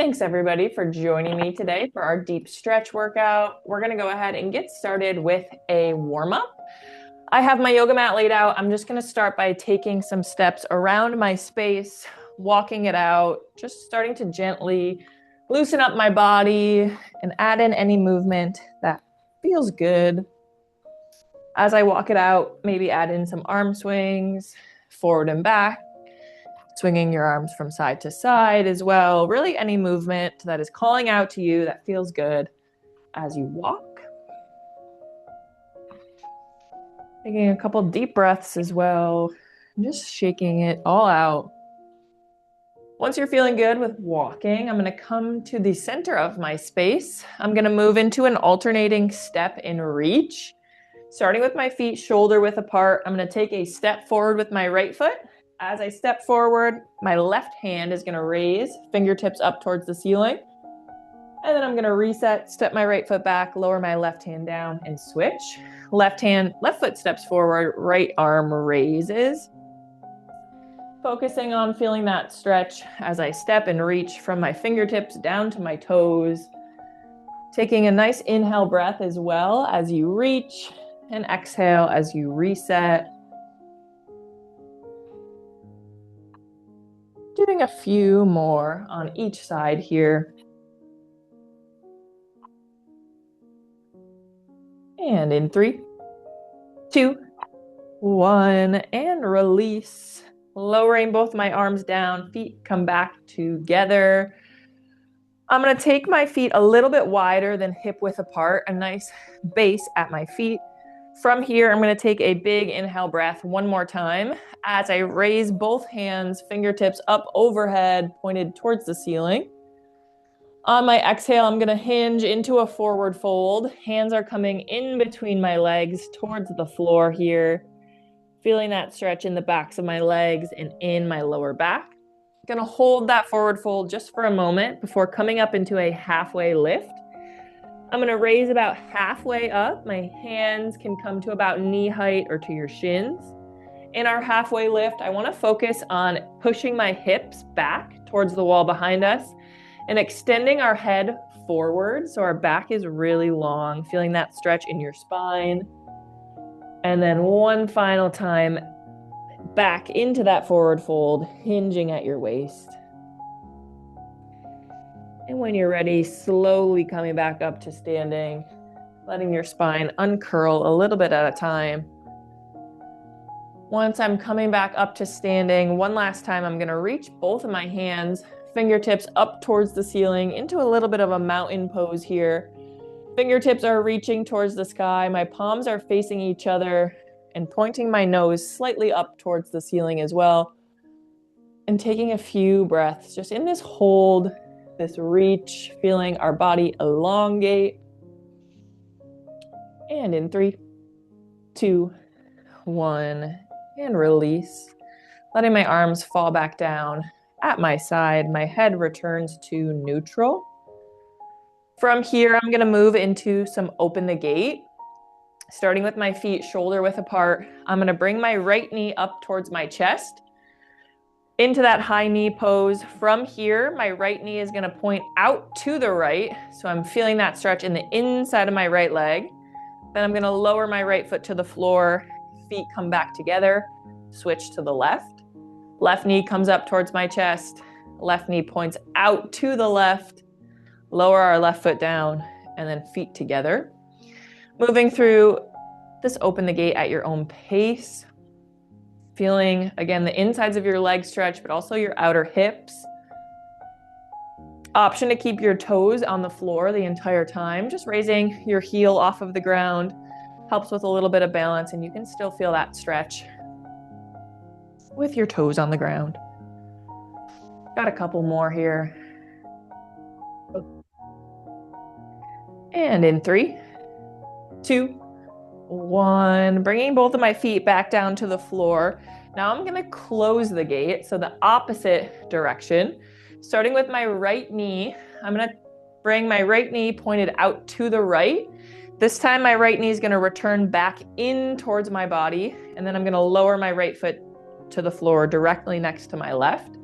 Thanks everybody for joining me today for our deep stretch workout. We're going to go ahead and get started with a warm-up. I have my yoga mat laid out. I'm just going to start by taking some steps around my space, walking it out, just starting to gently loosen up my body and add in any movement that feels good. As I walk it out, maybe add in some arm swings, forward and back, swinging your arms from side to side as well. Really any movement that is calling out to you that feels good as you walk. Taking a couple deep breaths as well, just shaking it all out. Once you're feeling good with walking, I'm going to come to the center of my space. I'm going to move into an alternating step and reach. Starting with my feet shoulder width apart, I'm going to take a step forward with my right foot. As I step forward, my left hand is going to raise, fingertips up towards the ceiling. And then I'm going to reset, step my right foot back, lower my left hand down, and switch. Left foot steps forward, right arm raises. Focusing on feeling that stretch as I step and reach from my fingertips down to my toes. Taking a nice inhale breath as well as you reach, and exhale as you reset. Doing a few more on each side here. And in 3, 2, 1, and release. Lowering both my arms down, feet come back together. I'm going to take my feet a little bit wider than hip width apart, a nice base at my feet. From here, I'm going to take a big inhale breath one more time as I raise both hands, fingertips up overhead, pointed towards the ceiling. On my exhale, I'm going to hinge into a forward fold. Hands are coming in between my legs towards the floor here. Feeling that stretch in the backs of my legs and in my lower back. I'm going to hold that forward fold just for a moment before coming up into a halfway lift. I'm going to raise about halfway up. My hands can come to about knee height or to your shins. In our halfway lift, I want to focus on pushing my hips back towards the wall behind us and extending our head forward so our back is really long, feeling that stretch in your spine. And then one final time back into that forward fold, hinging at your waist. And when you're ready, slowly coming back up to standing, letting your spine uncurl a little bit at a time. Once I'm coming back up to standing, one last time, I'm going to reach both of my hands, fingertips up towards the ceiling into a little bit of a mountain pose here. Fingertips are reaching towards the sky. My palms are facing each other and pointing my nose slightly up towards the ceiling as well. And taking a few breaths just in this hold, this reach, feeling our body elongate. And in 3, 2, 1, and release. Letting my arms fall back down at my side. My head returns to neutral. From here, I'm going to move into some open the gate. Starting with my feet shoulder width apart, I'm going to bring my right knee up towards my chest. Into that high knee pose. From here, my right knee is going to point out to the right. So I'm feeling that stretch in the inside of my right leg. Then I'm going to lower my right foot to the floor. Feet come back together. Switch to the left. Left knee comes up towards my chest. Left knee points out to the left. Lower our left foot down and then feet together. Moving through this open the gate at your own pace. Feeling, again, the insides of your legs stretch, but also your outer hips. Option to keep your toes on the floor the entire time. Just raising your heel off of the ground helps with a little bit of balance, and you can still feel that stretch with your toes on the ground. Got a couple more here. And in 3, 2, 1, bringing both of my feet back down to the floor. Now I'm going to close the gate, so the opposite direction. Starting with my right knee, I'm going to bring my right knee pointed out to the right. This time my right knee is going to return back in towards my body, and then I'm going to lower my right foot to the floor directly next to my left.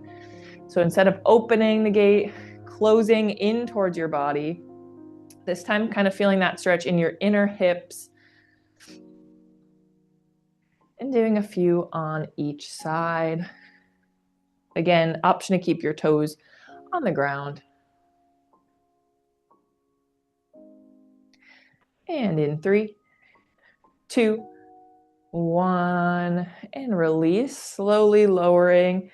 So instead of opening the gate, closing in towards your body. This time, kind of feeling that stretch in your inner hips. And doing a few on each side. Again, option to keep your toes on the ground. And in 3, 2, 1, and release, slowly lowering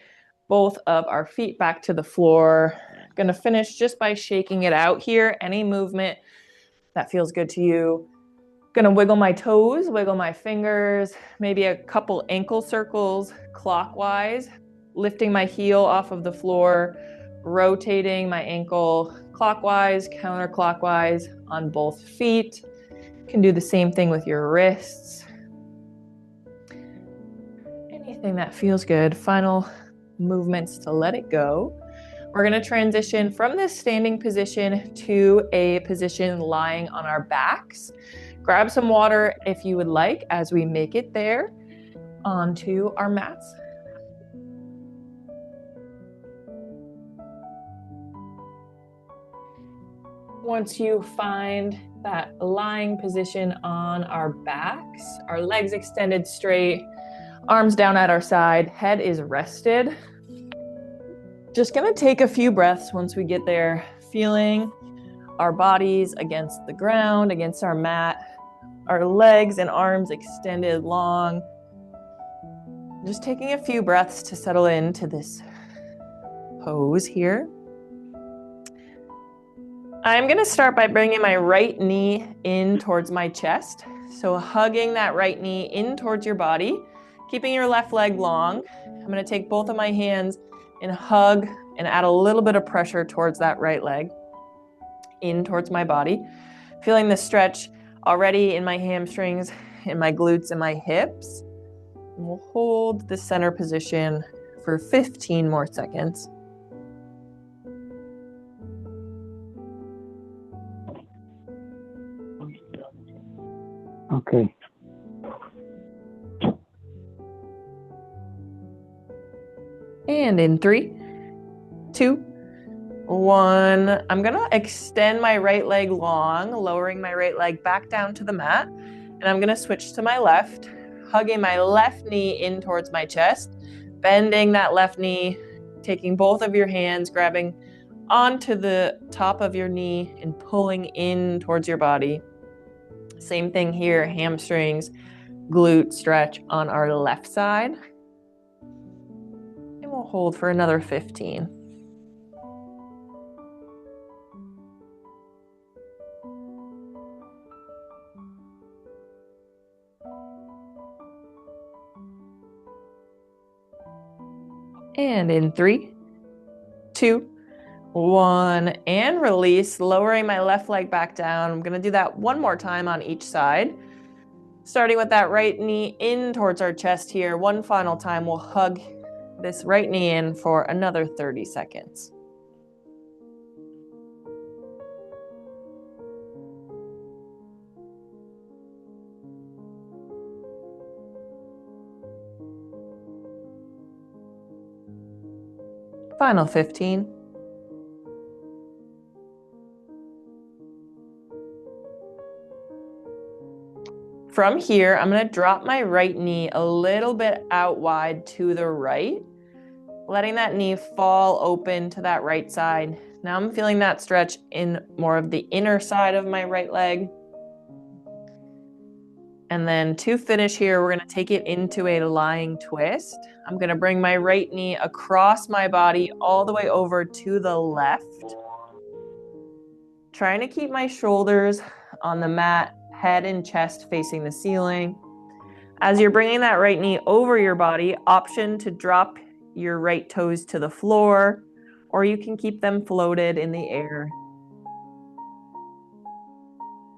both of our feet back to the floor. Going to finish just by shaking it out here. Any movement that feels good to you. Going to wiggle my toes, wiggle my fingers, maybe a couple ankle circles clockwise, lifting my heel off of the floor, rotating my ankle clockwise, counterclockwise on both feet. You can do the same thing with your wrists. Anything that feels good. Final movements to let it go. We're going to transition from this standing position to a position lying on our backs. Grab some water if you would like as we make it there onto our mats. Once you find that lying position on our backs, our legs extended straight, arms down at our side, head is rested. Just gonna take a few breaths once we get there, feeling our bodies against the ground, against our mat, our legs and arms extended long. Just taking a few breaths to settle into this pose here. I'm gonna start by bringing my right knee in towards my chest. So hugging that right knee in towards your body, keeping your left leg long. I'm gonna take both of my hands and hug and add a little bit of pressure towards that right leg, in towards my body. Feeling the stretch already in my hamstrings, in my glutes, and my hips. And we'll hold the center position for 15 more seconds. Okay. And in 3, 2, 1. I'm gonna extend my right leg long, lowering my right leg back down to the mat. And I'm gonna switch to my left, hugging my left knee in towards my chest, bending that left knee, taking both of your hands, grabbing onto the top of your knee and pulling in towards your body. Same thing here, hamstrings, glute stretch on our left side. And we'll hold for another 15. And in 3, 2, 1, and release, lowering my left leg back down. I'm gonna do that one more time on each side. Starting with that right knee in towards our chest here. One final time, we'll hug this right knee in for another 30 seconds. Final 15. From here, I'm gonna drop my right knee a little bit out wide to the right, letting that knee fall open to that right side. Now I'm feeling that stretch in more of the inner side of my right leg. And then to finish here, we're gonna take it into a lying twist. I'm gonna bring my right knee across my body all the way over to the left. Trying to keep my shoulders on the mat, head and chest facing the ceiling. As you're bringing that right knee over your body, option to drop your right toes to the floor, or you can keep them floated in the air.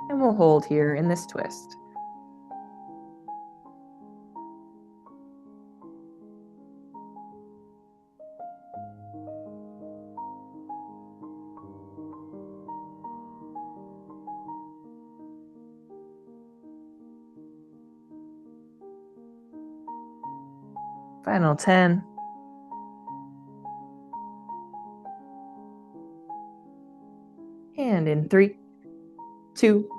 And we'll hold here in this twist. Final 10. And in 3, 2,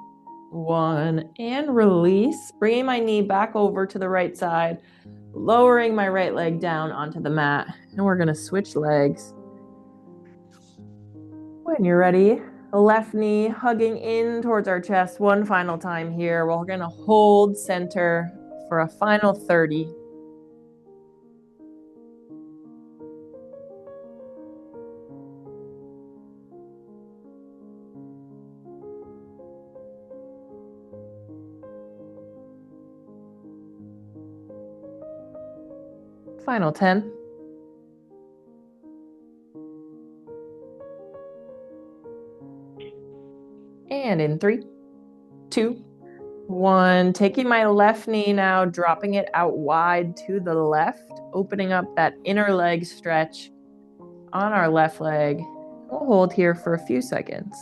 1, and release. Bringing my knee back over to the right side, lowering my right leg down onto the mat. And we're going to switch legs. When you're ready, left knee hugging in towards our chest one final time here. We're going to hold center for a final 30. Final 10. And in 3, 2, 1. Taking my left knee now, dropping it out wide to the left, opening up that inner leg stretch on our left leg. We'll hold here for a few seconds.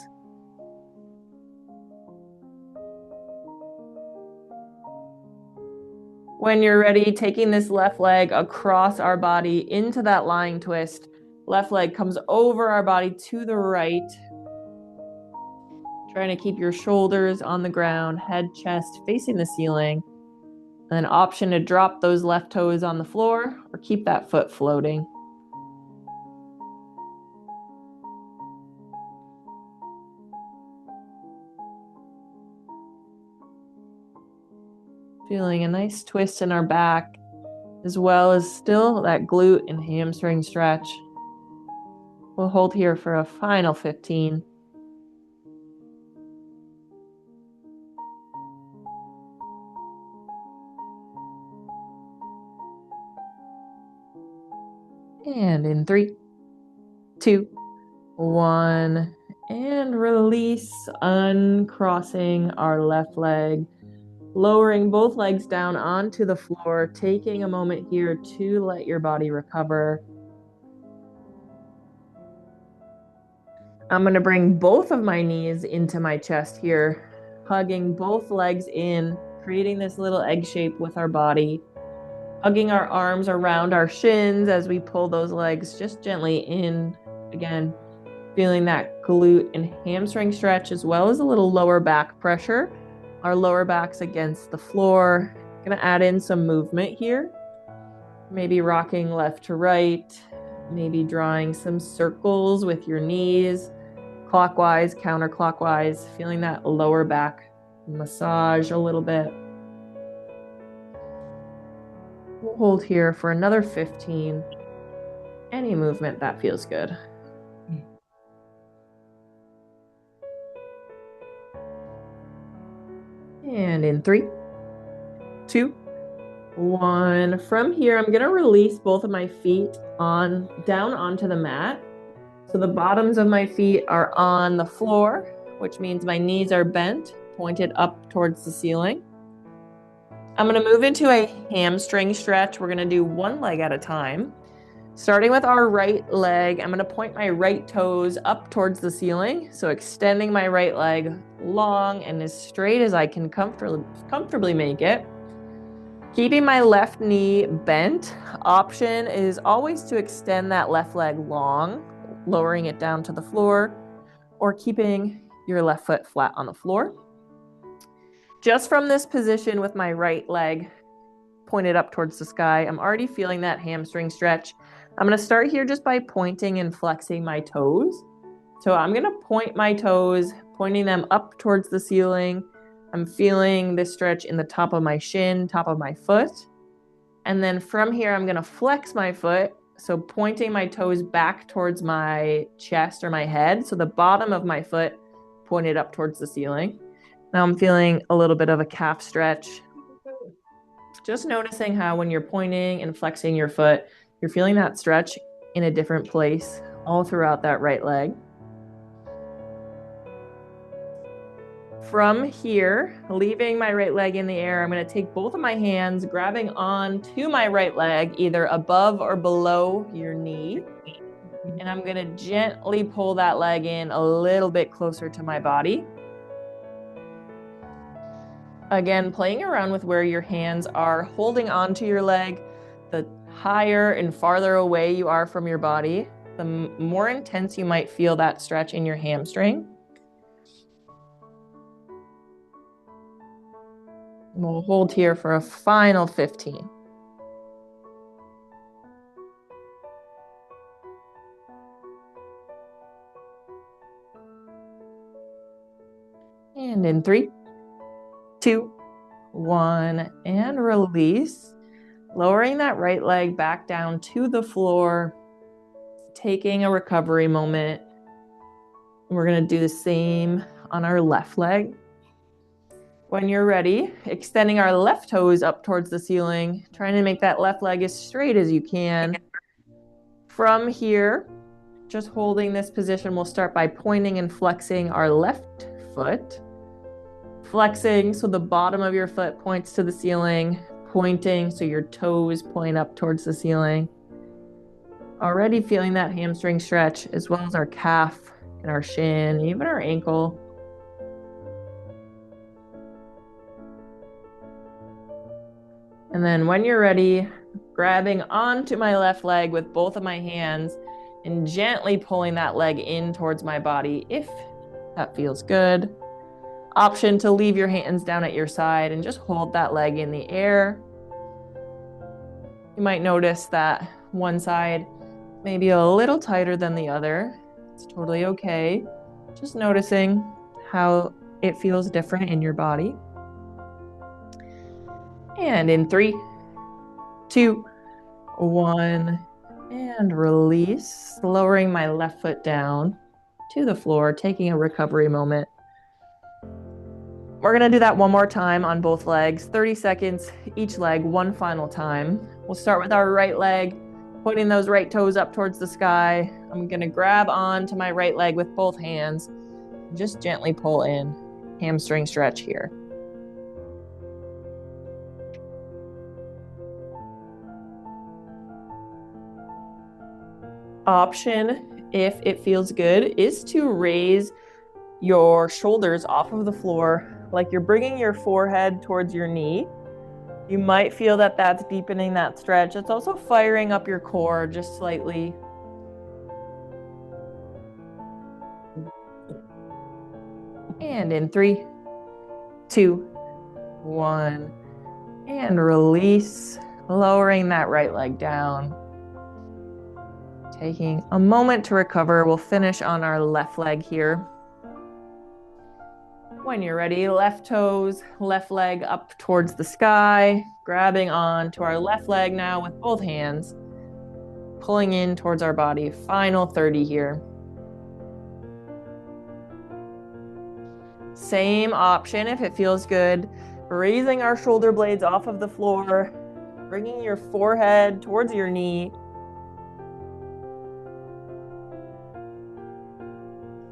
When you're ready, taking this left leg across our body into that lying twist. Left leg comes over our body to the right. Trying to keep your shoulders on the ground, head, chest facing the ceiling. And an option to drop those left toes on the floor or keep that foot floating. Feeling a nice twist in our back, as well as still that glute and hamstring stretch. We'll hold here for a final 15. And in 3, 2, 1, and release, uncrossing our left leg, lowering both legs down onto the floor, taking a moment here to let your body recover. I'm going to bring both of my knees into my chest here, hugging both legs in, creating this little egg shape with our body, hugging our arms around our shins as we pull those legs just gently in. Again, feeling that glute and hamstring stretch, as well as a little lower back pressure. Our lower back's against the floor. Gonna add in some movement here. Maybe rocking left to right, maybe drawing some circles with your knees, clockwise, counterclockwise, feeling that lower back massage a little bit. We'll hold here for another 15. Any movement that feels good. And in 3, 2, 1. From here, I'm going to release both of my feet down onto the mat. So the bottoms of my feet are on the floor, which means my knees are bent, pointed up towards the ceiling. I'm going to move into a hamstring stretch. We're going to do one leg at a time. Starting with our right leg, I'm going to point my right toes up towards the ceiling. So extending my right leg long and as straight as I can comfortably make it. Keeping my left knee bent. Option is always to extend that left leg long, lowering it down to the floor, or keeping your left foot flat on the floor. Just from this position with my right leg pointed up towards the sky, I'm already feeling that hamstring stretch. I'm going to start here just by pointing and flexing my toes. So I'm going to point my toes, pointing them up towards the ceiling. I'm feeling this stretch in the top of my shin, top of my foot. And then from here, I'm going to flex my foot. So pointing my toes back towards my chest or my head. So the bottom of my foot pointed up towards the ceiling. Now I'm feeling a little bit of a calf stretch. Just noticing how when you're pointing and flexing your foot, you're feeling that stretch in a different place all throughout that right leg. From here, leaving my right leg in the air, I'm going to take both of my hands, grabbing on to my right leg, either above or below your knee. And I'm going to gently pull that leg in a little bit closer to my body. Again, playing around with where your hands are holding onto your leg. The higher and farther away you are from your body, the more intense you might feel that stretch in your hamstring. We'll hold here for a final 15. And in 3, 2, 1, and release. Lowering that right leg back down to the floor, taking a recovery moment. We're going to do the same on our left leg. When you're ready, extending our left toes up towards the ceiling, trying to make that left leg as straight as you can. From here, just holding this position, we'll start by pointing and flexing our left foot. Flexing so the bottom of your foot points to the ceiling, pointing so your toes point up towards the ceiling. Already feeling that hamstring stretch, as well as our calf and our shin, even our ankle. And then when you're ready, grabbing onto my left leg with both of my hands and gently pulling that leg in towards my body if that feels good. Option to leave your hands down at your side and just hold that leg in the air. You might notice that one side may be a little tighter than the other. It's totally okay. Just noticing how it feels different in your body. And in 3, 2, 1, and release, lowering my left foot down to the floor, taking a recovery moment. We're going to do that one more time on both legs, 30 seconds each leg, one final time. We'll start with our right leg, pointing those right toes up towards the sky. I'm going to grab onto my right leg with both hands, and just gently pull in, hamstring stretch here. Option, if it feels good, is to raise your shoulders off of the floor like you're bringing your forehead towards your knee. You might feel that that's deepening that stretch. It's also firing up your core just slightly. And in 3, 2, 1, and release, lowering that right leg down. Taking a moment to recover. We'll finish on our left leg here. When you're ready, left toes, left leg up towards the sky, grabbing on to our left leg now with both hands, pulling in towards our body. Final 30 here. Same option if it feels good. Raising our shoulder blades off of the floor, bringing your forehead towards your knee.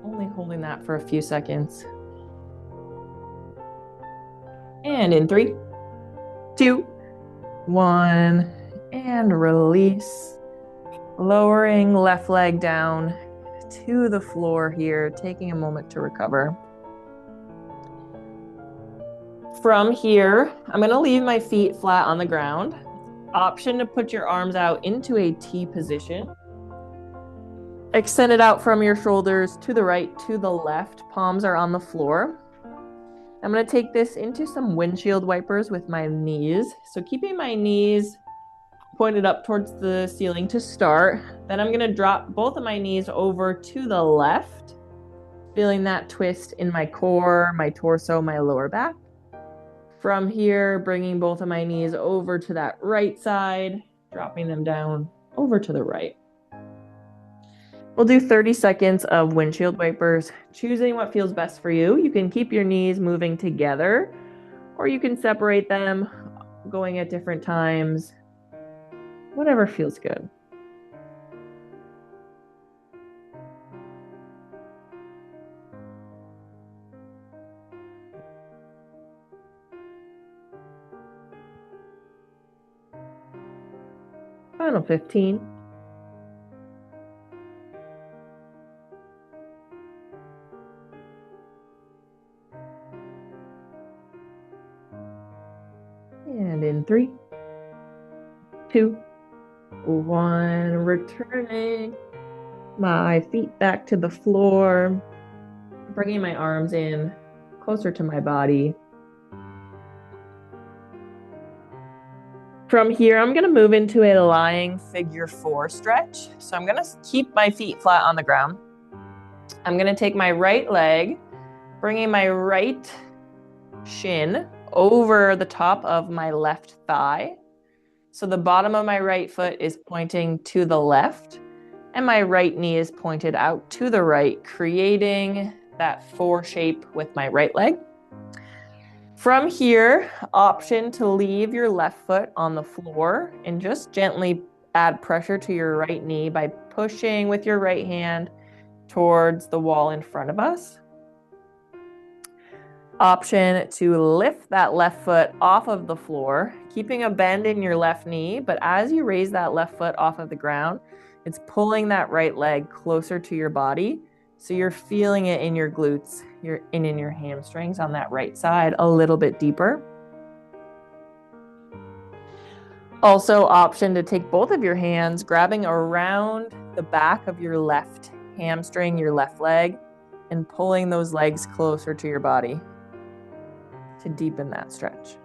Only holding that for a few seconds. And in 3, 2, 1, and release. Lowering left leg down to the floor here, taking a moment to recover. From here, I'm going to leave my feet flat on the ground. Option to put your arms out into a T position. Extend it out from your shoulders to the right, to the left. Palms are on the floor. I'm going to take this into some windshield wipers with my knees. So keeping my knees pointed up towards the ceiling to start. Then I'm going to drop both of my knees over to the left, feeling that twist in my core, my torso, my lower back. From here, bringing both of my knees over to that right side, dropping them down over to the right. We'll do 30 seconds of windshield wipers, choosing what feels best for you. You can keep your knees moving together, or you can separate them, going at different times, whatever feels good. Final 15. And in 3, 2, 1, returning my feet back to the floor, bringing my arms in closer to my body. From here, I'm going to move into a lying figure 4 stretch. So I'm going to keep my feet flat on the ground. I'm going to take my right leg, bringing my right shin over the top of my left thigh. So the bottom of my right foot is pointing to the left, and my right knee is pointed out to the right, creating that 4 shape with my right leg. From here, option to leave your left foot on the floor and just gently add pressure to your right knee by pushing with your right hand towards the wall in front of us. Option to lift that left foot off of the floor, keeping a bend in your left knee, but as you raise that left foot off of the ground, it's pulling that right leg closer to your body. So you're feeling it in your glutes, in your hamstrings on that right side a little bit deeper. Also, option to take both of your hands, grabbing around the back of your left hamstring, your left leg, and pulling those legs closer to your body to deepen that stretch.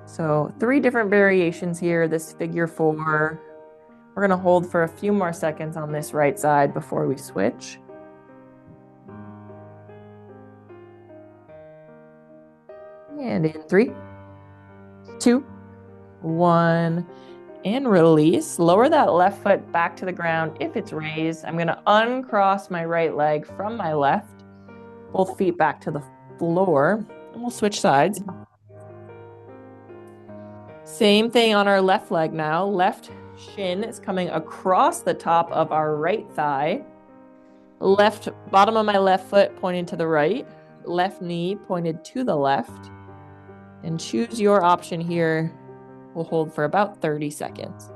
So 3 different variations here, this figure 4. We're going to hold for a few more seconds on this right side before we switch. And in 3, 2, 1, and release. Lower that left foot back to the ground if it's raised. I'm going to uncross my right leg from my left, both feet back to the floor, and we'll switch sides. Same thing on our left leg now. Left shin is coming across the top of our right thigh. Left bottom of my left foot pointed to the right. Left knee pointed to the left. And choose your option here. We'll hold for about 30 seconds.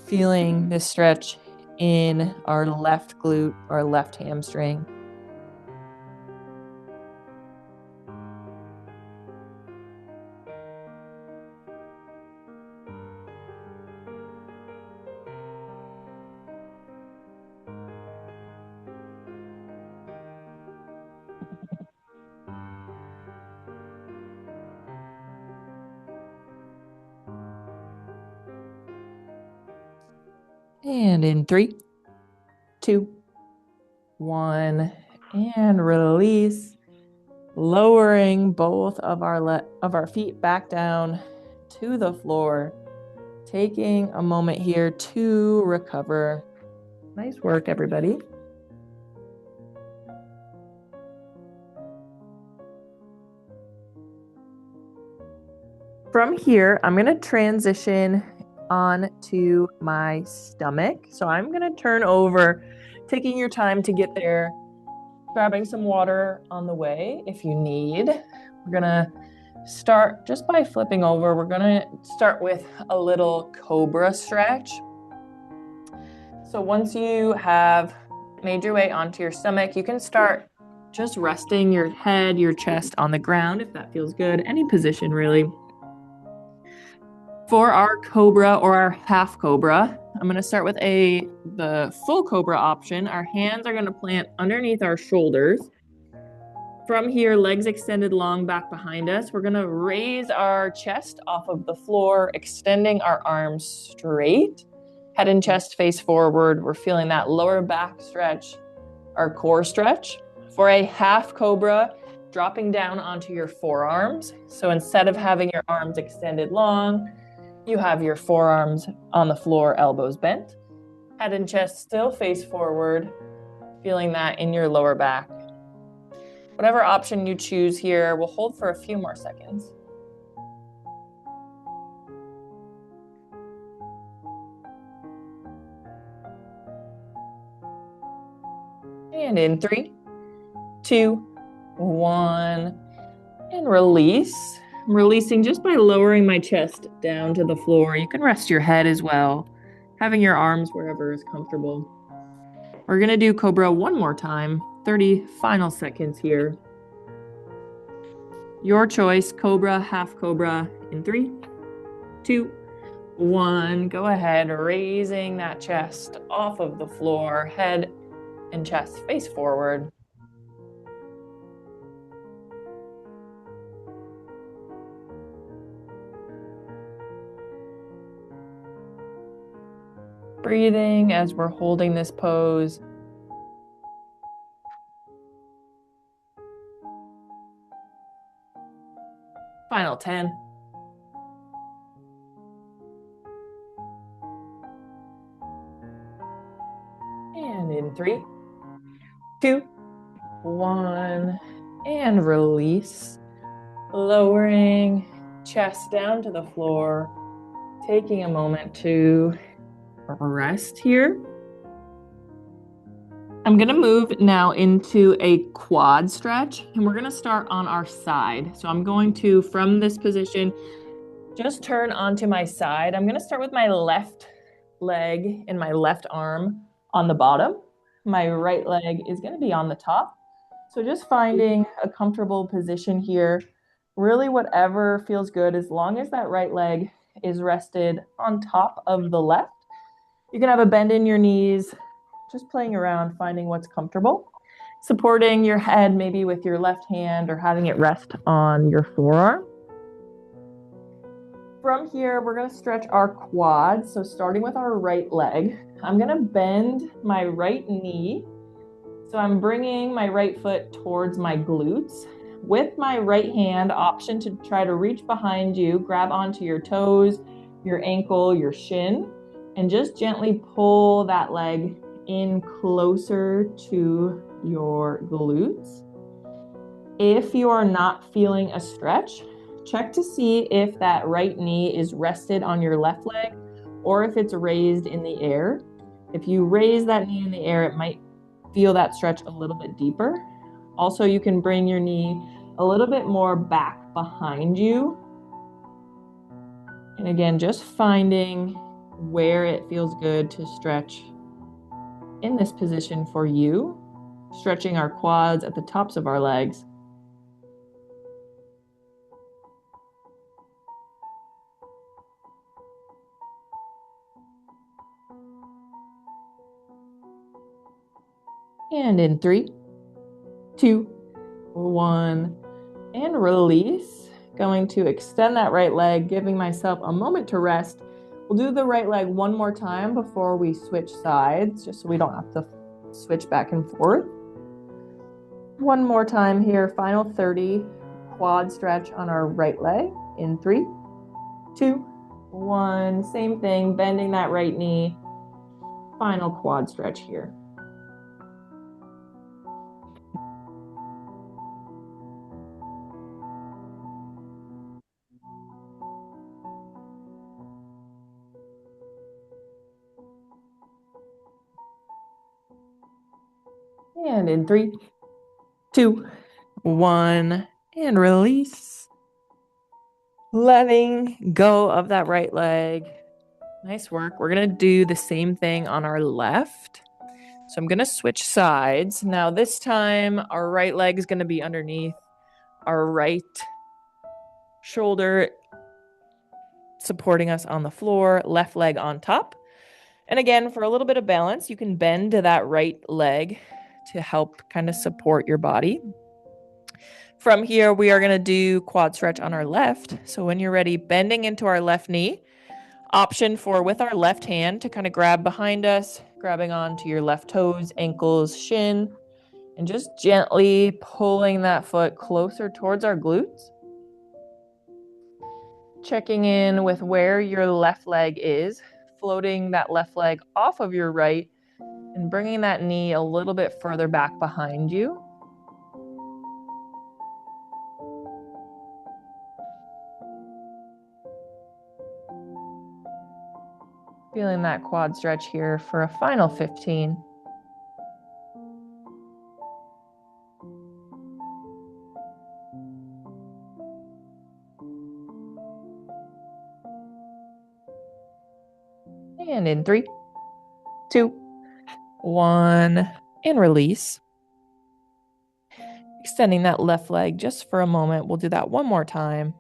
Feeling this stretch in our left glute, our left hamstring. And in 3, 2, 1, and release. Lowering both of our feet back down to the floor. Taking a moment here to recover. Nice work, everybody. From here, I'm going to transition on to my stomach. So I'm going to turn over, taking your time to get there, grabbing some water on the way if you need. We're going to start just by flipping over. We're going to start with a little cobra stretch. So once you have made your way onto your stomach, you can start just resting your head, your chest on the ground if that feels good. Any position really. For our cobra or our half cobra, I'm going to start with the full cobra option. Our hands are going to plant underneath our shoulders. From here, legs extended long back behind us. We're going to raise our chest off of the floor, extending our arms straight. Head and chest face forward. We're feeling that lower back stretch, our core stretch. For a half cobra, dropping down onto your forearms. So instead of having your arms extended long, you have your forearms on the floor, elbows bent. Head and chest still face forward, feeling that in your lower back. Whatever option you choose here, we'll hold for a few more seconds. And in 3, 2, 1, and release. I'm releasing just by lowering my chest down to the floor. You can rest your head as well, having your arms wherever is comfortable. We're going to do cobra one more time, 30 final seconds here. Your choice, cobra, half cobra, in 3, 2, 1. Go ahead, raising that chest off of the floor, head and chest face forward. breathing as we're holding this pose. Final 10. And in 3, 2, 1, and release. Lowering chest down to the floor, taking a moment to rest here. I'm going to move now into a quad stretch, and we're going to start on our side. So I'm going to, from this position, just turn onto my side. I'm going to start with my left leg and my left arm on the bottom. My right leg is going to be on the top. So just finding a comfortable position here, really whatever feels good, as long as that right leg is rested on top of the left. You can have a bend in your knees, just playing around, finding what's comfortable. Supporting your head maybe with your left hand or having it rest on your forearm. From here, we're going to stretch our quads. So starting with our right leg, I'm going to bend my right knee. So I'm bringing my right foot towards my glutes. With my right hand, option to try to reach behind you, grab onto your toes, your ankle, your shin, and just gently pull that leg in closer to your glutes. If you are not feeling a stretch, check to see if that right knee is rested on your left leg or if it's raised in the air. If you raise that knee in the air, it might feel that stretch a little bit deeper. Also, you can bring your knee a little bit more back behind you. And again, just finding where it feels good to stretch in this position for you, stretching our quads at the tops of our legs. And in 3, 2, 1, and release. Going to extend that right leg, giving myself a moment to rest. We'll do the right leg one more time before we switch sides, just so we don't have to switch back and forth. One more time here, final 30, quad stretch on our right leg in 3, 2, 1. Same thing, bending that right knee. Final quad stretch here. And in 3, 2, 1, and release. Letting go of that right leg. Nice work. We're going to do the same thing on our left. So I'm going to switch sides. Now this time, our right leg is going to be underneath our right shoulder, supporting us on the floor, left leg on top. And again, for a little bit of balance, you can bend to that right leg to help kind of support your body. From here, we are going to do quad stretch on our left. So when you're ready, bending into our left knee, option for with our left hand to kind of grab behind us, grabbing onto your left toes, ankles, shin, and just gently pulling that foot closer towards our glutes. Checking in with where your left leg is, floating that left leg off of your right and bringing that knee a little bit further back behind you. Feeling that quad stretch here for a final 15. And in 3, 2, 1, and release. Extending that left leg just for a moment. We'll do that one more time.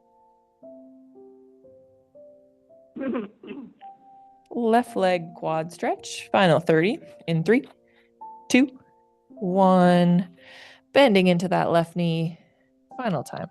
Left leg quad stretch. Final 30 in 3, 2, 1. Bending into that left knee. Final time.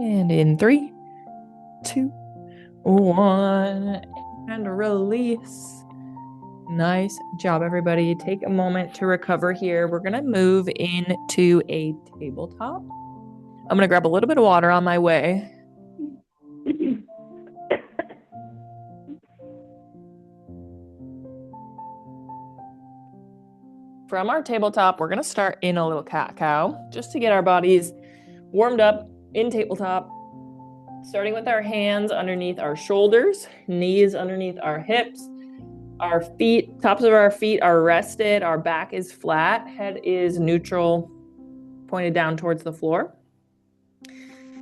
And in 3, 2, 1, and release. Nice job, everybody. Take a moment to recover here. We're going to move into a tabletop. I'm going to grab a little bit of water on my way. From our tabletop, we're going to start in a little cat-cow just to get our bodies warmed up in tabletop. Starting with our hands underneath our shoulders, knees underneath our hips. Our feet, tops of our feet are rested. Our back is flat. Head is neutral, pointed down towards the floor.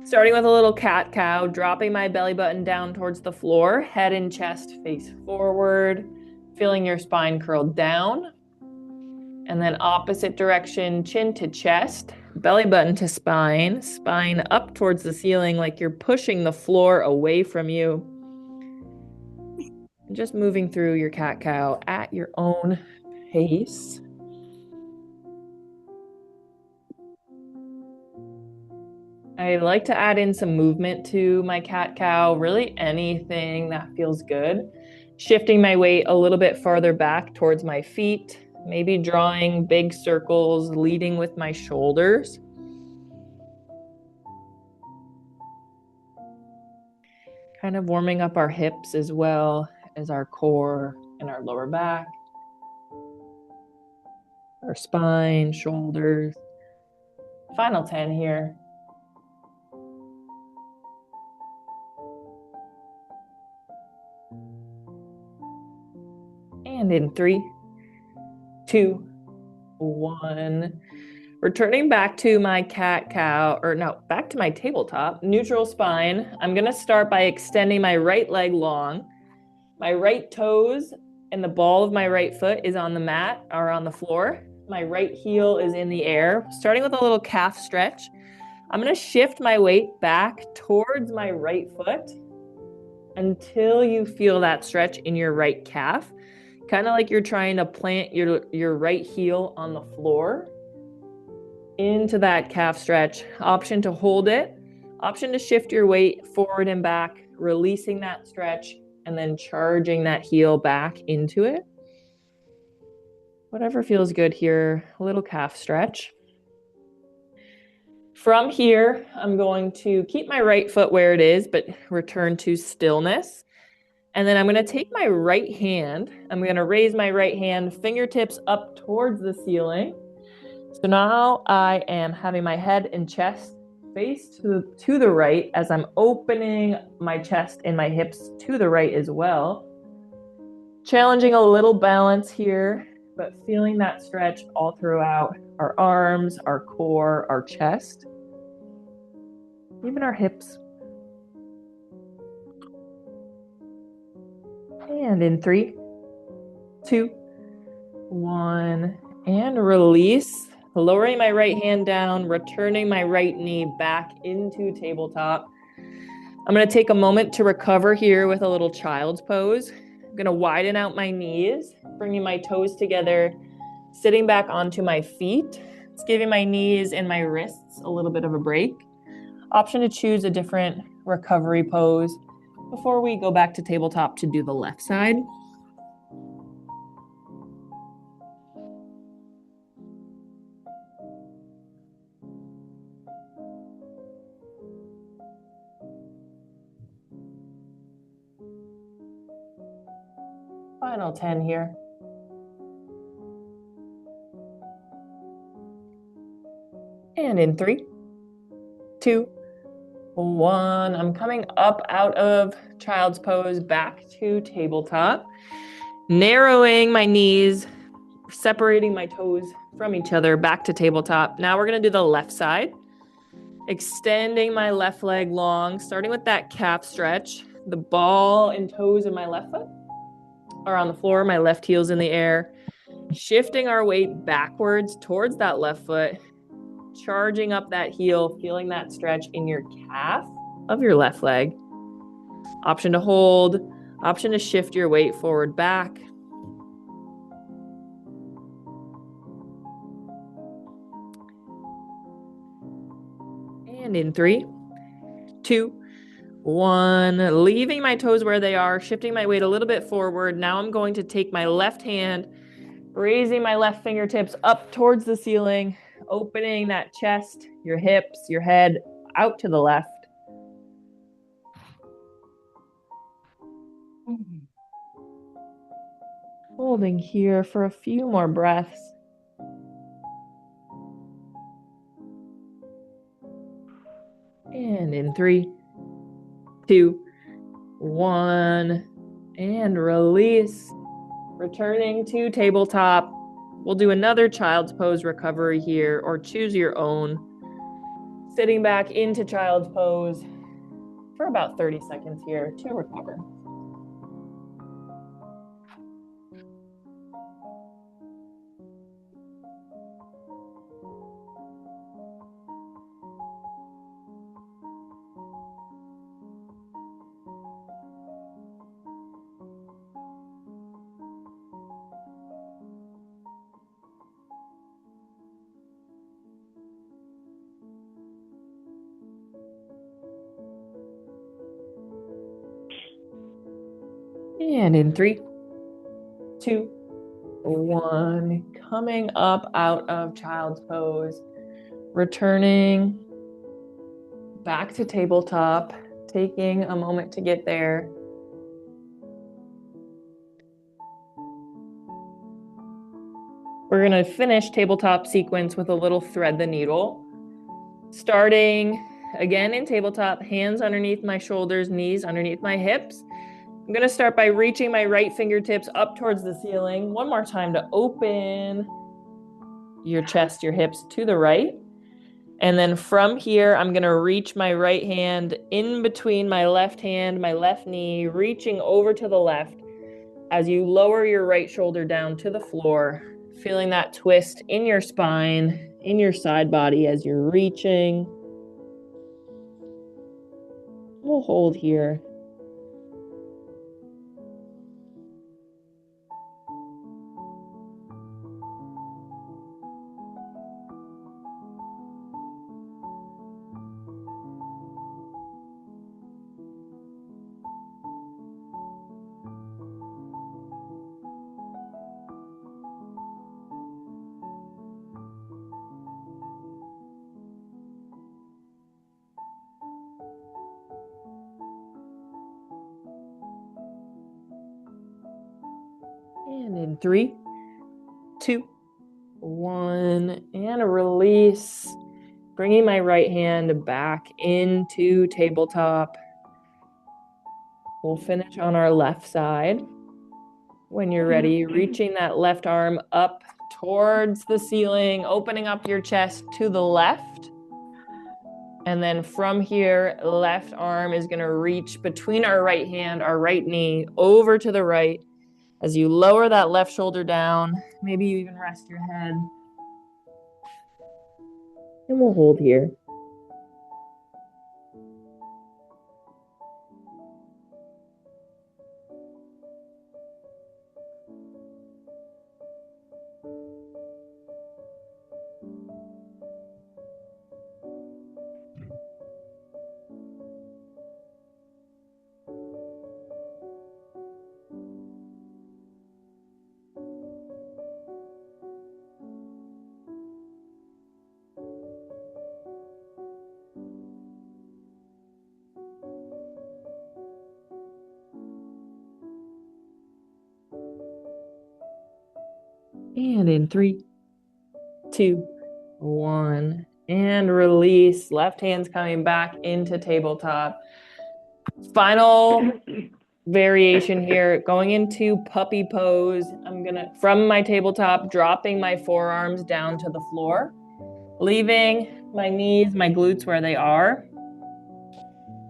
Starting with a little cat-cow, dropping my belly button down towards the floor. Head and chest face forward. Feeling your spine curled down. And then opposite direction, chin to chest, belly button to spine, spine up towards the ceiling like you're pushing the floor away from you. And just moving through your cat-cow at your own pace. I like to add in some movement to my cat-cow, really anything that feels good. Shifting my weight a little bit farther back towards my feet, maybe drawing big circles, leading with my shoulders. Kind of warming up our hips as well as our core and our lower back, our spine, shoulders. Final 10 here. And in 3, 2, 1. Returning back to my cat-cow, or no, back to my tabletop, neutral spine. I'm going to start by extending my right leg long. My right toes and the ball of my right foot is on the mat or on the floor. My right heel is in the air. Starting with a little calf stretch. I'm going to shift my weight back towards my right foot until you feel that stretch in your right calf. Kind of like you're trying to plant your right heel on the floor into that calf stretch. Option to hold it, option to shift your weight forward and back, releasing that stretch, and then charging that heel back into it. Whatever feels good here, a little calf stretch. From here, I'm going to keep my right foot where it is, but return to stillness. And then I'm going to take my right hand, I'm going to raise my right hand, fingertips up towards the ceiling. So now I am having my head and chest face to the right as I'm opening my chest and my hips to the right as well. Challenging a little balance here, but feeling that stretch all throughout our arms, our core, our chest, even our hips. And in 3, 2, 1, and release. Lowering my right hand down, returning my right knee back into tabletop. I'm going to take a moment to recover here with a little child's pose. I'm going to widen out my knees, bringing my toes together, sitting back onto my feet. It's giving my knees and my wrists a little bit of a break. Option to choose a different recovery pose before we go back to tabletop to do the left side. Final 10 here. And in 3, 2, 1. I'm coming up out of child's pose back to tabletop. Narrowing my knees, separating my toes from each other back to tabletop. Now we're going to do the left side. Extending my left leg long, starting with that calf stretch. The ball and toes of my left foot are on the floor. My left heel's in the air. Shifting our weight backwards towards that left foot. Charging up that heel, feeling that stretch in your calf of your left leg. Option to hold, option to shift your weight forward back. And in 3, 2, 1. Leaving my toes where they are, shifting my weight a little bit forward. Now I'm going to take my left hand, raising my left fingertips up towards the ceiling, opening that chest, your hips, your head out to the left. Holding here for a few more breaths. And in 3, 2, 1, and release. Returning to tabletop. We'll do another child's pose recovery here, or choose your own. Sitting back into child's pose for about 30 seconds here to recover. And in 3, 2, 1, coming up out of child's pose, returning back to tabletop, taking a moment to get there. We're going to finish tabletop sequence with a little thread the needle. Starting again in tabletop, hands underneath my shoulders, knees underneath my hips. I'm going to start by reaching my right fingertips up towards the ceiling. One more time to open your chest, your hips to the right. And then from here, I'm going to reach my right hand in between my left hand, my left knee, reaching over to the left as you lower your right shoulder down to the floor, feeling that twist in your spine, in your side body as you're reaching. We'll hold here. And in 3, 2, 1, and release. Bringing my right hand back into tabletop. We'll finish on our left side. When you're ready, reaching that left arm up towards the ceiling, opening up your chest to the left. And then from here, left arm is going to reach between our right hand, our right knee, over to the right. As you lower that left shoulder down, maybe you even rest your head. And we'll hold here. And in 3, 2, 1, and release. Left hand's coming back into tabletop. Final variation here, going into puppy pose. I'm gonna, from my tabletop, dropping my forearms down to the floor, leaving my knees, my glutes where they are,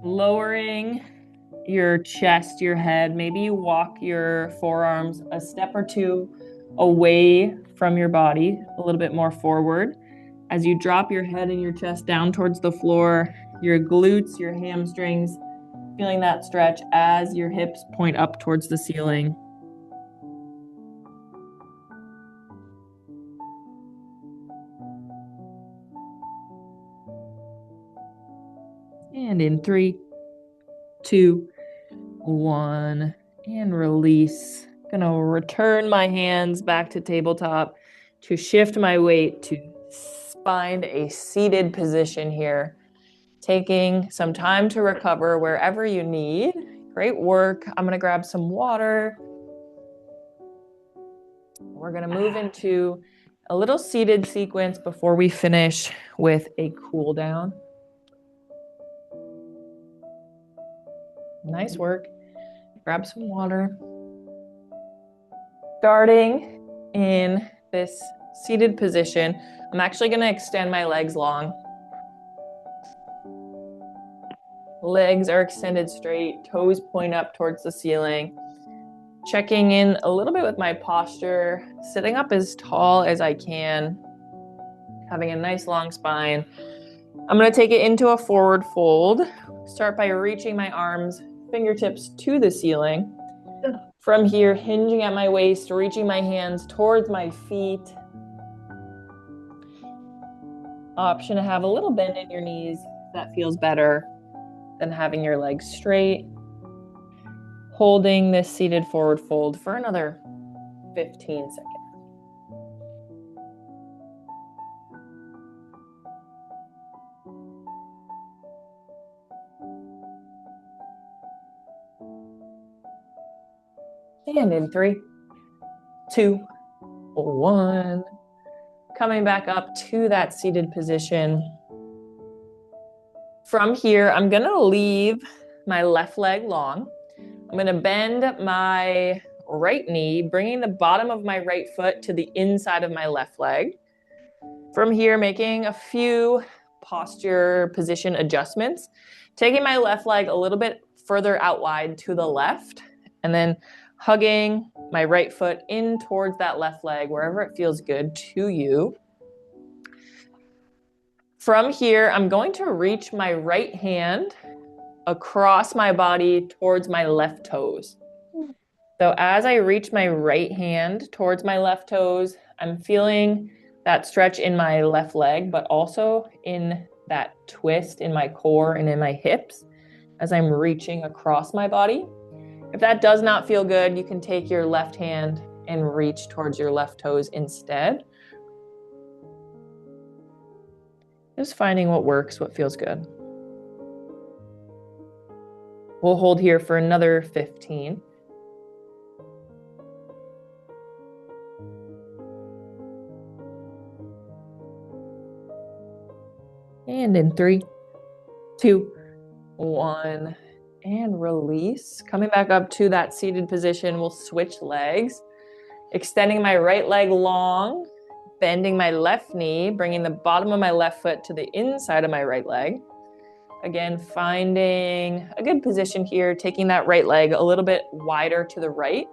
lowering your chest, your head. Maybe you walk your forearms a step or two away from your body, a little bit more forward. As you drop your head and your chest down towards the floor, your glutes, your hamstrings, feeling that stretch as your hips point up towards the ceiling. And in 3, 2, 1, and release. Gonna return my hands back to tabletop to shift my weight to find a seated position here. Taking some time to recover wherever you need. Great work. I'm gonna grab some water. We're gonna move into a little seated sequence before we finish with a cool down. Nice work. Grab some water. Starting in this seated position, I'm actually going to extend my legs long. Legs are extended straight, toes point up towards the ceiling. Checking in a little bit with my posture, sitting up as tall as I can, having a nice long spine. I'm going to take it into a forward fold. Start by reaching my arms, fingertips to the ceiling. From here, hinging at my waist, reaching my hands towards my feet. Option to have a little bend in your knees if that feels better than having your legs straight. Holding this seated forward fold for another 15 seconds. And in 3, 2, 1. Coming back up to that seated position. From here, I'm going to leave my left leg long. I'm going to bend my right knee, bringing the bottom of my right foot to the inside of my left leg. From here, making a few posture position adjustments, taking my left leg a little bit further out wide to the left, and then hugging my right foot in towards that left leg, wherever it feels good to you. From here, I'm going to reach my right hand across my body towards my left toes. So as I reach my right hand towards my left toes, I'm feeling that stretch in my left leg, but also in that twist in my core and in my hips as I'm reaching across my body. If that does not feel good, you can take your left hand and reach towards your left toes instead. Just finding what works, what feels good. We'll hold here for another 15. And in 3, 2, 1, and release. Coming back up to that seated position, we'll switch legs. Extending my right leg long, bending my left knee, bringing the bottom of my left foot to the inside of my right leg. Again, finding a good position here, taking that right leg a little bit wider to the right.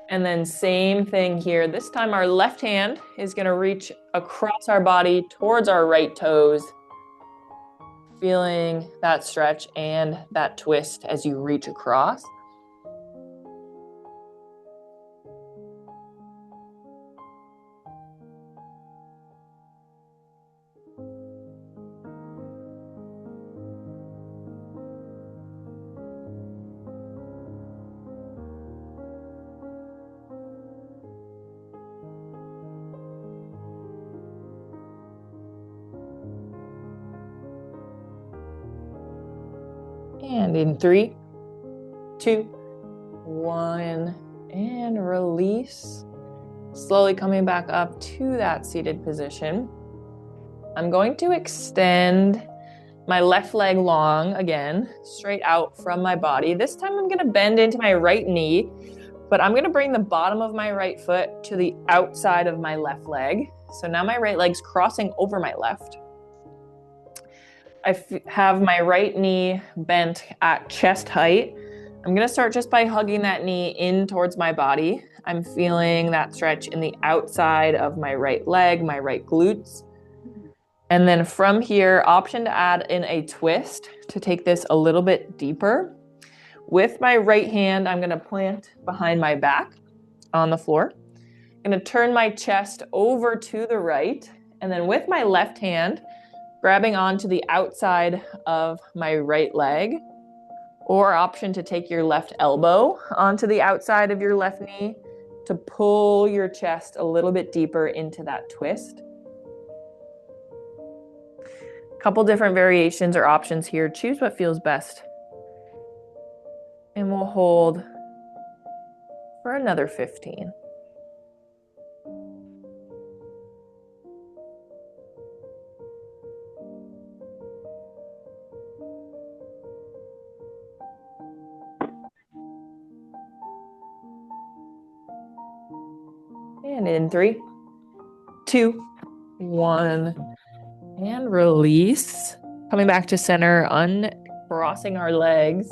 And then same thing here. This time our left hand is going to reach across our body towards our right toes, feeling that stretch and that twist as you reach across. And in 3, 2, 1, and release. Slowly coming back up to that seated position. I'm going to extend my left leg long again, straight out from my body. This time I'm going to bend into my right knee, but I'm going to bring the bottom of my right foot to the outside of my left leg. So now my right leg's crossing over my left. I have my right knee bent at chest height. I'm going to start just by hugging that knee in towards my body. I'm feeling that stretch in the outside of my right leg, my right glutes. And then from here, option to add in a twist to take this a little bit deeper. With my right hand, I'm going to plant behind my back on the floor. I'm going to turn my chest over to the right. And then with my left hand, grabbing onto the outside of my right leg, or option to take your left elbow onto the outside of your left knee to pull your chest a little bit deeper into that twist. Couple different variations or options here. Choose what feels best. And we'll hold for another 15. And in 3, 2, 1, and release. Coming back to center, uncrossing our legs.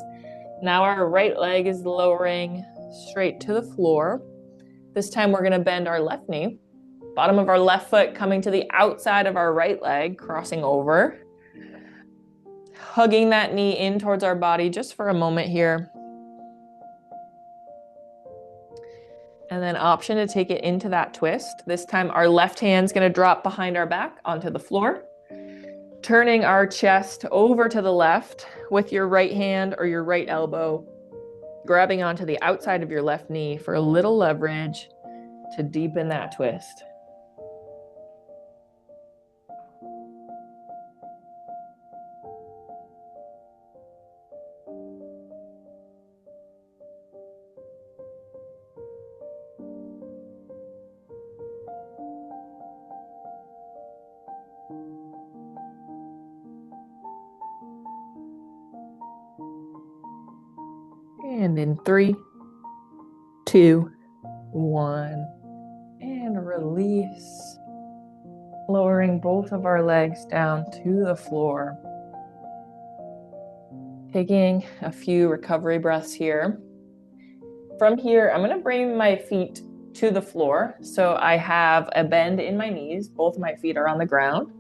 Now our right leg is lowering straight to the floor. This time we're going to bend our left knee. Bottom of our left foot coming to the outside of our right leg, crossing over. Hugging that knee in towards our body just for a moment here. And then option to take it into that twist. This time our left hand's going to drop behind our back onto the floor. Turning our chest over to the left with your right hand or your right elbow. Grabbing onto the outside of your left knee for a little leverage to deepen that twist. And in 3, 2, 1, and release. Lowering both of our legs down to the floor. Taking a few recovery breaths here. From here, I'm going to bring my feet to the floor. So I have a bend in my knees. Both of my feet are on the ground.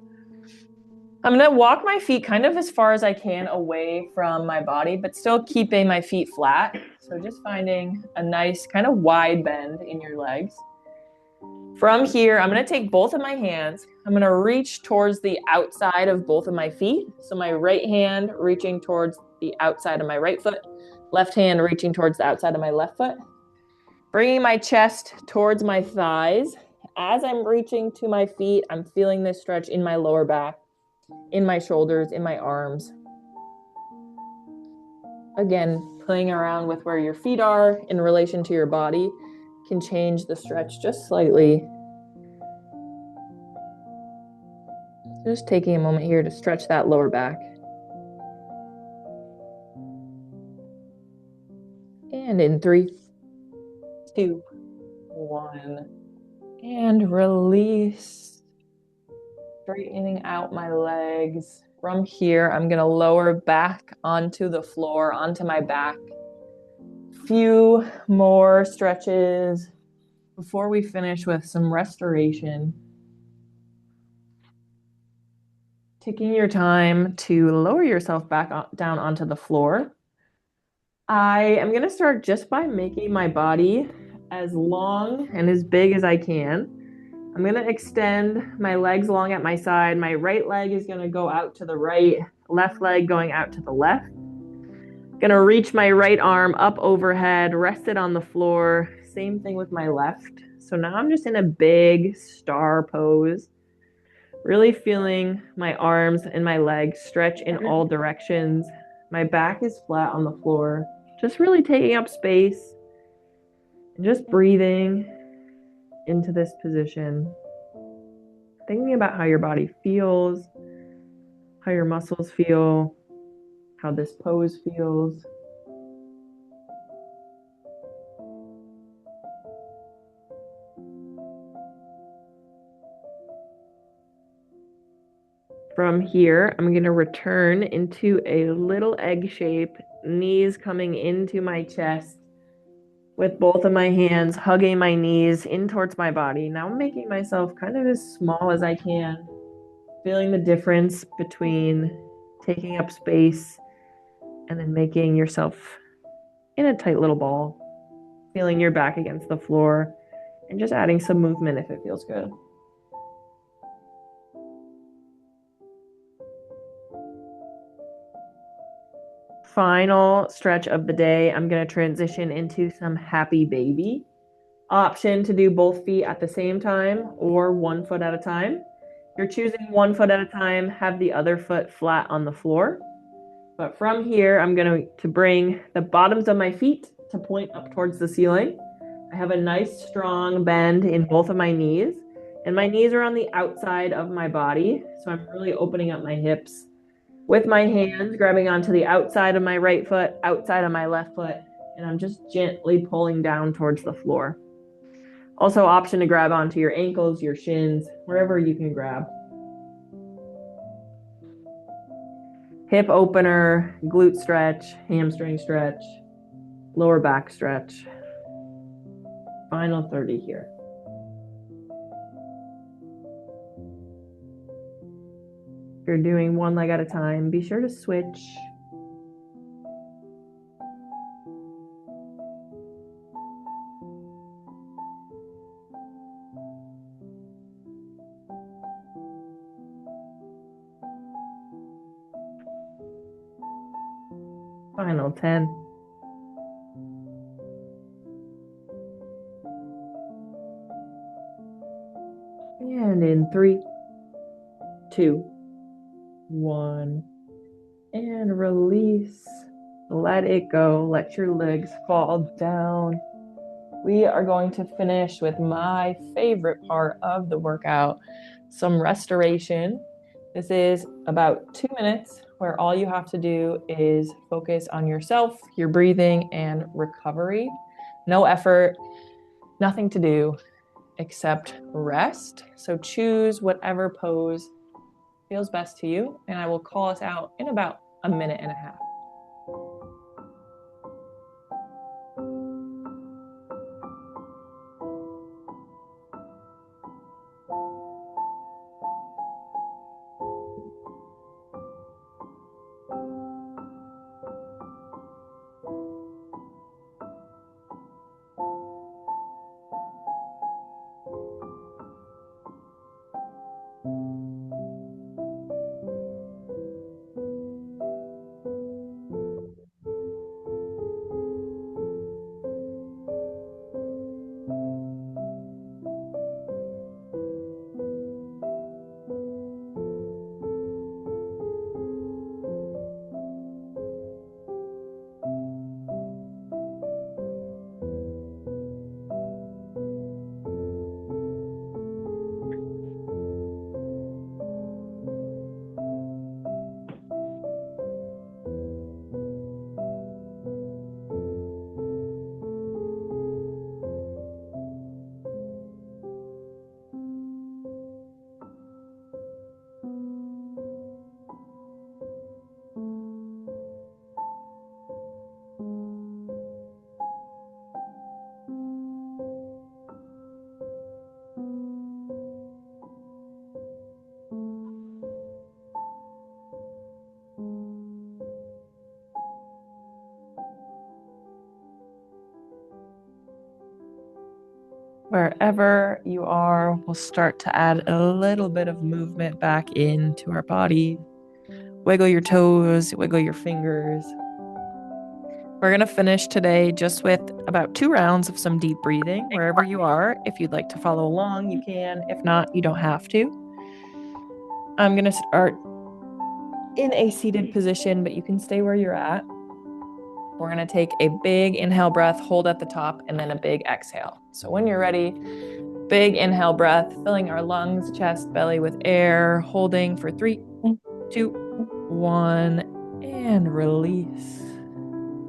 I'm going to walk my feet kind of as far as I can away from my body, but still keeping my feet flat. So just finding a nice kind of wide bend in your legs. From here, I'm going to take both of my hands. I'm going to reach towards the outside of both of my feet. So my right hand reaching towards the outside of my right foot, left hand reaching towards the outside of my left foot. Bringing my chest towards my thighs. As I'm reaching to my feet, I'm feeling this stretch in my lower back, in my shoulders, in my arms. Again, playing around with where your feet are in relation to your body can change the stretch just slightly. Just taking a moment here to stretch that lower back. And in 3, 2, 1, and release. Straightening out my legs. From here, I'm going to lower back onto the floor, onto my back. Few more stretches before we finish with some restoration. Taking your time to lower yourself back down onto the floor. I am going to start just by making my body as long and as big as I can. I'm going to extend my legs along at my side. My right leg is going to go out to the right, left leg going out to the left. Going to reach my right arm up overhead, rest it on the floor. Same thing with my left. So now I'm just in a big star pose. Really feeling my arms and my legs stretch in all directions. My back is flat on the floor. Just really taking up space and just breathing into this position. Thinking about how your body feels, how your muscles feel, how this pose feels. From here, I'm going to return into a little egg shape, knees coming into my chest, with both of my hands hugging my knees in towards my body. Now I'm making myself kind of as small as I can, feeling the difference between taking up space and then making yourself in a tight little ball, feeling your back against the floor, and just adding some movement if it feels good. final stretch of the day, I'm going to transition into some happy baby. Option to do both feet at the same time or 1 foot at a time. If you're choosing 1 foot at a time, have the other foot flat on the floor. But from here, I'm going to bring the bottoms of my feet to point up towards the ceiling. I have a nice strong bend in both of my knees, and my knees are on the outside of my body. So I'm really opening up my hips with my hands, grabbing onto the outside of my right foot, outside of my left foot, and I'm just gently pulling down towards the floor. Also, option to grab onto your ankles, your shins, wherever you can grab. Hip opener, glute stretch, hamstring stretch, lower back stretch. Final 30 here. If you're doing one leg at a time, be sure to switch. Final 10. And in 3, 2, 1. And release. Let it go. Let your legs fall down. We are going to finish with my favorite part of the workout, some restoration. This is about 2 minutes where all you have to do is focus on yourself, your breathing, and recovery. No effort, nothing to do except rest. So choose whatever pose feels best to you, and I will call us out in about a minute and a half. Wherever you are, we'll start to add a little bit of movement back into our body. Wiggle your toes, wiggle your fingers. We're going to finish today just with about 2 rounds of some deep breathing. Wherever you are, if you'd like to follow along, you can. If not, you don't have to. I'm going to start in a seated position, but you can stay where you're at. We're going to take a big inhale breath, hold at the top, and then a big exhale. So when you're ready, big inhale breath, filling our lungs, chest, belly with air, holding for 3, 2, 1, and release.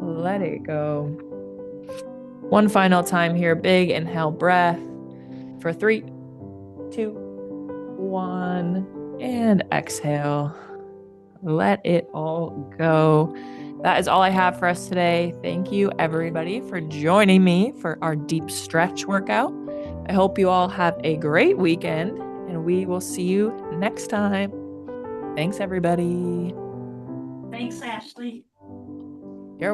Let it go. One final time here, big inhale breath for 3, 2, 1, and exhale. Let it all go. That is all I have for us today. Thank you, everybody, for joining me for our deep stretch workout. I hope you all have a great weekend, and we will see you next time. Thanks, everybody. Thanks, Ashley.